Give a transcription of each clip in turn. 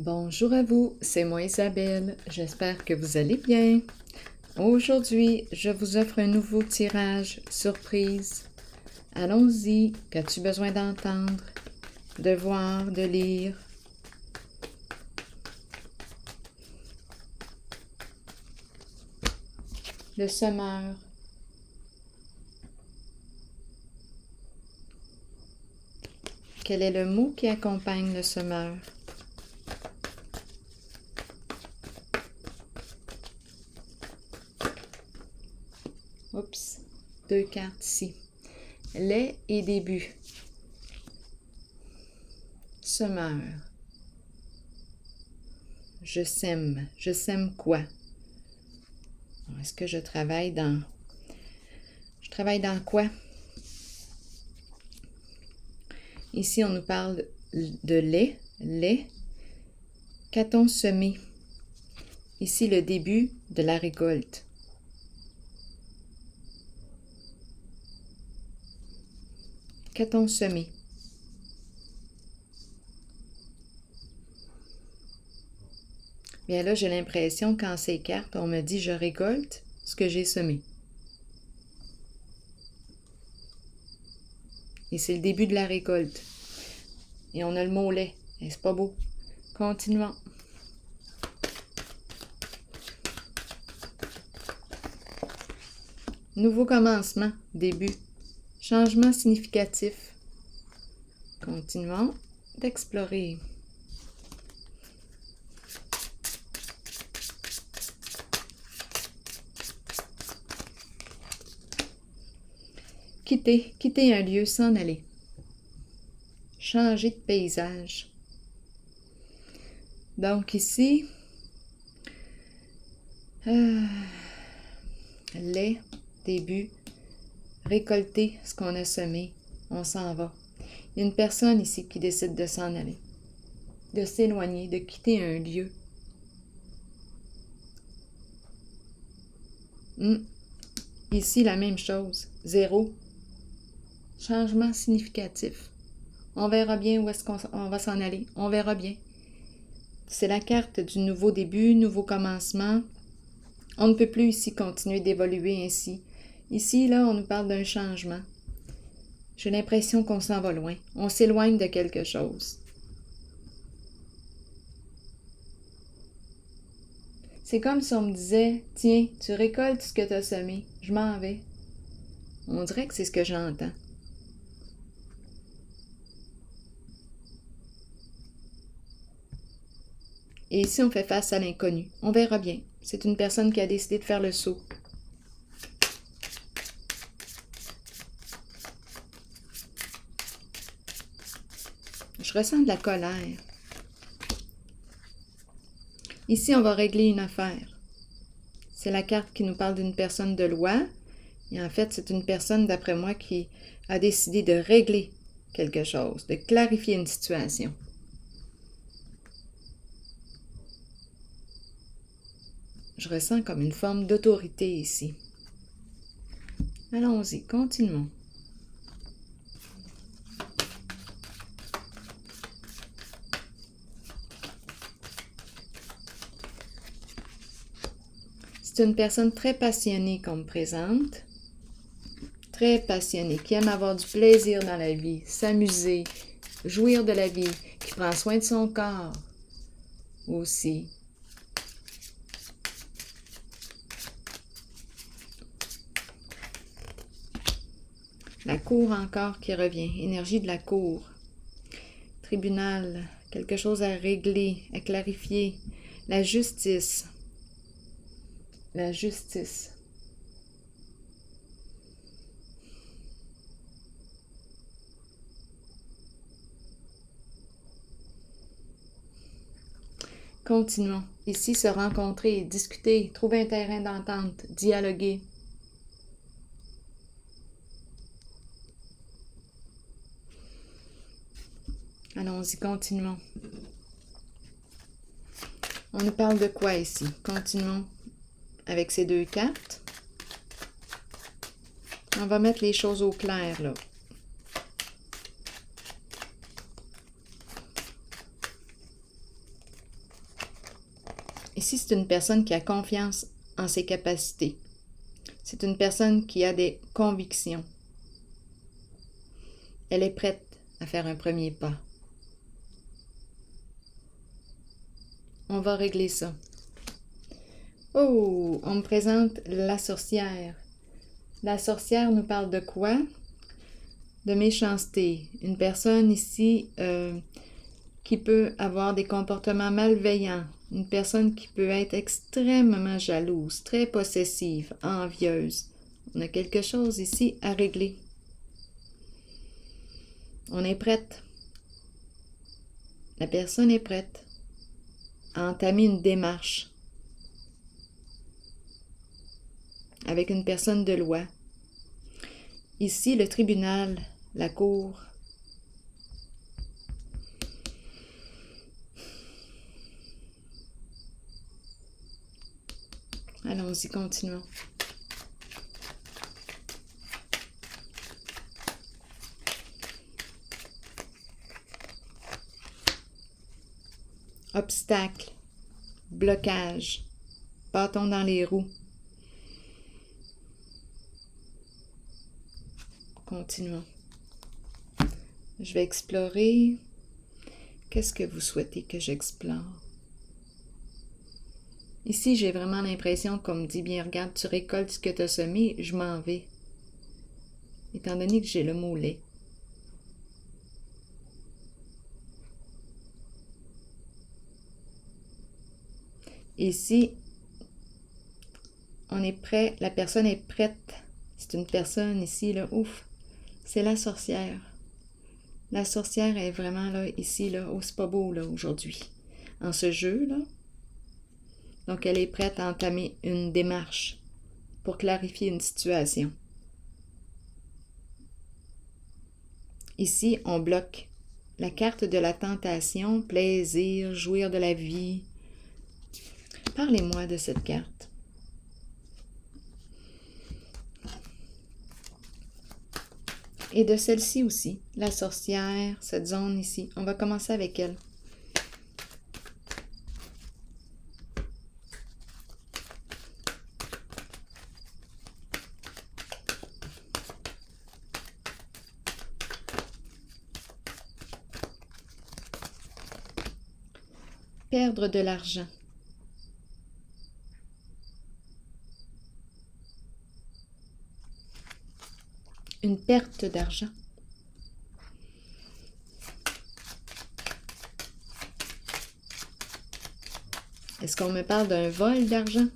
Bonjour à vous, c'est moi Isabelle, j'espère que vous allez bien. Aujourd'hui, je vous offre un nouveau tirage surprise. Allons-y, qu'as-tu besoin d'entendre, de voir, de lire? Le semeur. Quel est le mot qui accompagne le semeur? Oups, deux cartes ici. Lait et début. Semeur. Je sème. Je sème quoi? Est-ce que je travaille dans... Je travaille dans quoi? Ici, on nous parle de lait. Lait. Qu'a-t-on semé? Ici, le début de la récolte. Qu'a-t-on semé? Bien là, j'ai l'impression qu'en ces cartes, on me dit je récolte ce que j'ai semé. Et c'est le début de la récolte. Et on a le mot lait. Et c'est pas beau. Continuons. Nouveau commencement, début. Changement significatif. Continuons d'explorer. Quitter un lieu, s'en aller. Changer de paysage. Donc ici, lait, début, récolter ce qu'on a semé, on s'en va. Il y a une personne ici qui décide de s'en aller, de s'éloigner, de quitter un lieu. Ici, la même chose, 0. Changement significatif. On verra bien où est-ce qu'on va s'en aller. On verra bien. C'est la carte du nouveau début, nouveau commencement. On ne peut plus ici continuer d'évoluer ainsi. Ici, là, on nous parle d'un changement. J'ai l'impression qu'on s'en va loin. On s'éloigne de quelque chose. C'est comme si on me disait, tiens, tu récoltes ce que tu as semé. Je m'en vais. On dirait que c'est ce que j'entends. Et ici, on fait face à l'inconnu. On verra bien. C'est une personne qui a décidé de faire le saut. Je ressens de la colère. Ici, on va régler une affaire. C'est la carte qui nous parle d'une personne de loi. Et en fait, c'est une personne, d'après moi, qui a décidé de régler quelque chose, de clarifier une situation. Je ressens comme une forme d'autorité ici. Allons-y, continuons. C'est une personne très passionnée qu'on me présente. Très passionnée, qui aime avoir du plaisir dans la vie, s'amuser, jouir de la vie, qui prend soin de son corps aussi. La cour encore qui revient, énergie de la cour. Tribunal, quelque chose à régler, à clarifier. La justice. La justice. Continuons. Ici, se rencontrer, discuter, trouver un terrain d'entente, dialoguer. Allons-y, continuons. On nous parle de quoi ici? Continuons avec ces deux cartes. On va mettre les choses au clair, là. Ici, c'est une personne qui a confiance en ses capacités. C'est une personne qui a des convictions. Elle est prête à faire un premier pas. On va régler ça. Oh, on me présente la sorcière. La sorcière nous parle de quoi? De méchanceté. Une personne ici qui peut avoir des comportements malveillants. Une personne qui peut être extrêmement jalouse, très possessive, envieuse. On a quelque chose ici à régler. On est prête. La personne est prête à entamer une démarche avec une personne de loi. Ici, le tribunal, la cour. Allons-y, continuons. Obstacle, blocage, bâton dans les roues. Continuons. Je vais explorer. Qu'est-ce que vous souhaitez que j'explore? Ici, j'ai vraiment l'impression qu'on me dit, bien, regarde, tu récoltes ce que tu as semé, je m'en vais. Étant donné que j'ai le mot lait. Ici, on est prêt, la personne est prête. C'est une personne ici, là, ouf, c'est la sorcière. La sorcière est vraiment là, ici, là, oh, c'est pas beau, là, aujourd'hui. En ce jeu, là. Donc, elle est prête à entamer une démarche pour clarifier une situation. Ici, on bloque la carte de la tentation, plaisir, jouir de la vie. Parlez-moi de cette carte. Et de celle-ci aussi, la sorcière, cette zone ici. On va commencer avec elle. Perdre de l'argent. Une perte d'argent. Est-ce qu'on me parle d'un vol d'argent?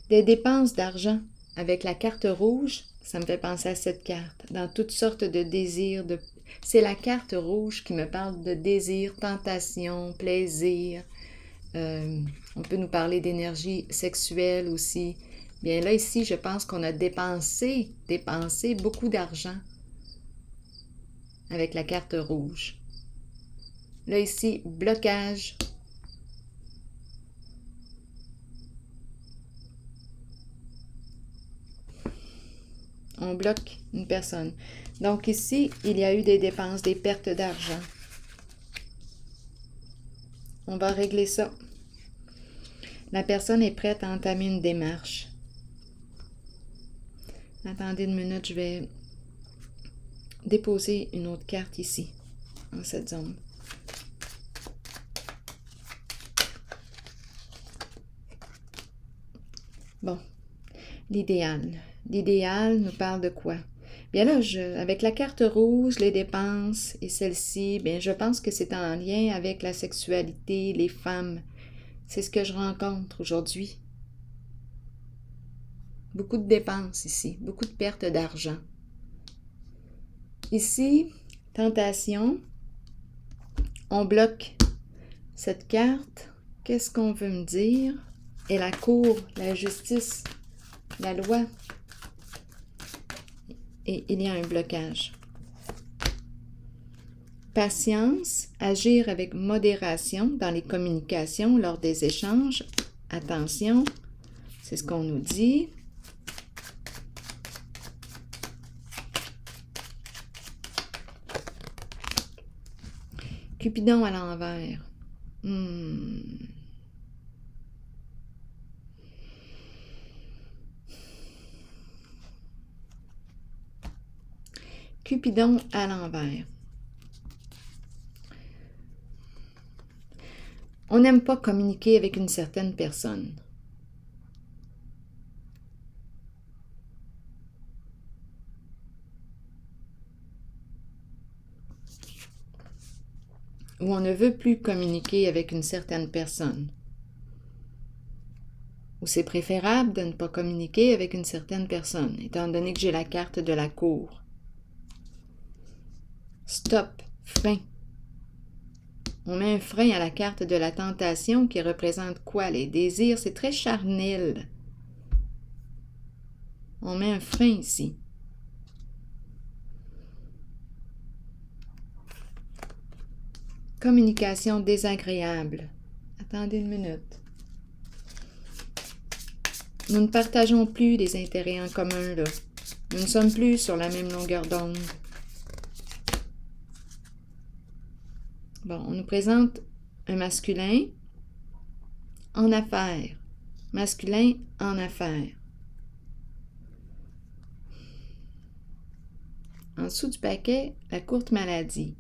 Des dépenses d'argent. Avec la carte rouge, ça me fait penser à cette carte. Dans toutes sortes de désirs. C'est la carte rouge qui me parle de désir, tentation, plaisir. On peut nous parler d'énergie sexuelle aussi. Bien là, ici, je pense qu'on a dépensé beaucoup d'argent avec la carte rouge. Là, ici, blocage. On bloque une personne. Donc ici, il y a eu des dépenses, des pertes d'argent. On va régler ça. La personne est prête à entamer une démarche. Attendez une minute, je vais déposer une autre carte ici, dans cette zone. Bon, l'idéal. L'idéal nous parle de quoi? Bien là, avec la carte rouge, les dépenses et celle-ci, bien je pense que c'est en lien avec la sexualité, les femmes. C'est ce que je rencontre aujourd'hui. Beaucoup de dépenses ici, beaucoup de pertes d'argent. Ici, tentation, on bloque cette carte. Qu'est-ce qu'on veut me dire? Et la cour, la justice, la loi. Et il y a un blocage. Patience, agir avec modération dans les communications lors des échanges. Attention, c'est ce qu'on nous dit. Cupidon à l'envers. Cupidon à l'envers. On n'aime pas communiquer avec une certaine personne. Ou on ne veut plus communiquer avec une certaine personne. Ou c'est préférable de ne pas communiquer avec une certaine personne, étant donné que j'ai la carte de la cour. Stop, fin. On met un frein à la carte de la tentation qui représente quoi? Les désirs, c'est très charnel. On met un frein ici. Communication désagréable. Attendez une minute. Nous ne partageons plus des intérêts en commun, là. Nous ne sommes plus sur la même longueur d'onde. Bon, on nous présente un masculin en affaires. Masculin en affaires. En dessous du paquet, la courte maladie.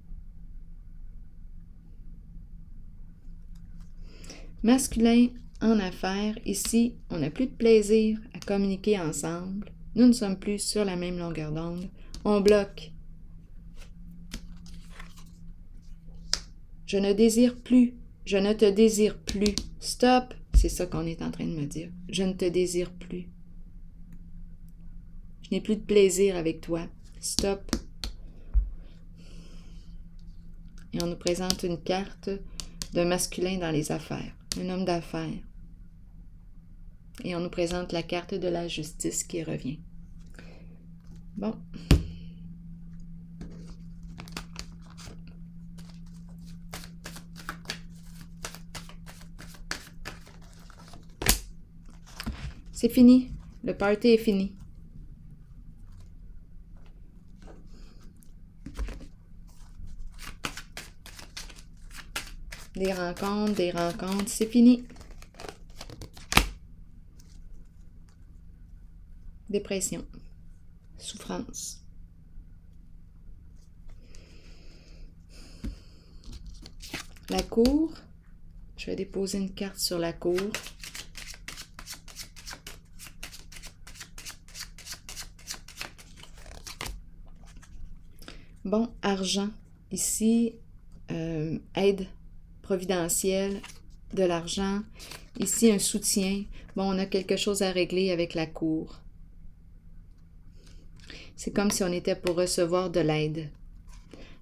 Masculin en affaires, ici, on n'a plus de plaisir à communiquer ensemble. Nous ne sommes plus sur la même longueur d'onde. On bloque. Je ne désire plus. Je ne te désire plus. Stop. C'est ça qu'on est en train de me dire. Je ne te désire plus. Je n'ai plus de plaisir avec toi. Stop. Et on nous présente une carte d'un masculin dans les affaires. Un homme d'affaires. Et on nous présente la carte de la justice qui revient. Bon. C'est fini. Le party est fini. Des rencontres, c'est fini. Dépression. Souffrance. La cour. Je vais déposer une carte sur la cour. Bon, argent. Ici, aide providentielle, de l'argent. Ici, un soutien. Bon, on a quelque chose à régler avec la cour. C'est comme si on était pour recevoir de l'aide.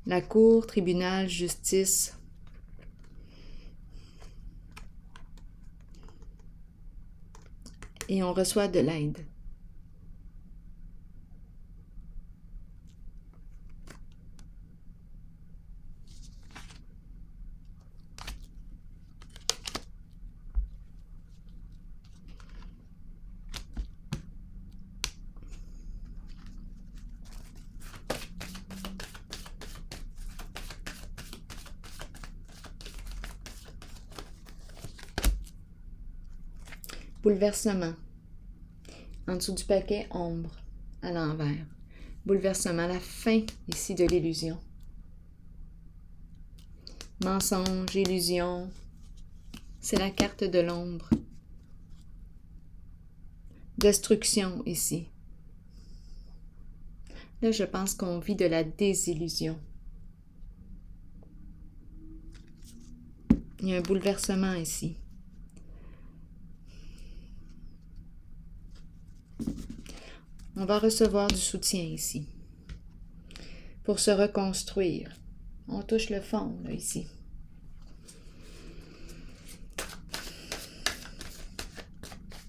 La cour, tribunal, justice. Et on reçoit de l'aide. Bouleversement. En dessous du paquet, ombre, à l'envers. Bouleversement, la fin ici de l'illusion. Mensonge, illusion. C'est la carte de l'ombre. Destruction ici. Là, je pense qu'on vit de la désillusion. Il y a un bouleversement ici. On va recevoir du soutien ici. Pour se reconstruire. On touche le fond, là, ici.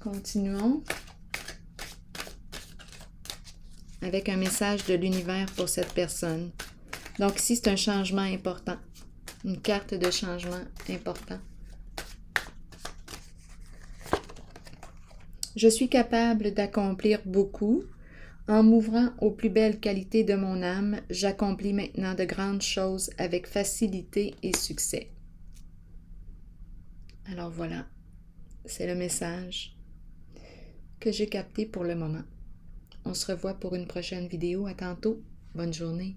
Continuons. Avec un message de l'univers pour cette personne. Donc ici, c'est un changement important. Une carte de changement important. Je suis capable d'accomplir beaucoup En m'ouvrant aux plus belles qualités de mon âme, j'accomplis maintenant de grandes choses avec facilité et succès. Alors voilà, c'est le message que j'ai capté pour le moment. On se revoit pour une prochaine vidéo. À tantôt. Bonne journée.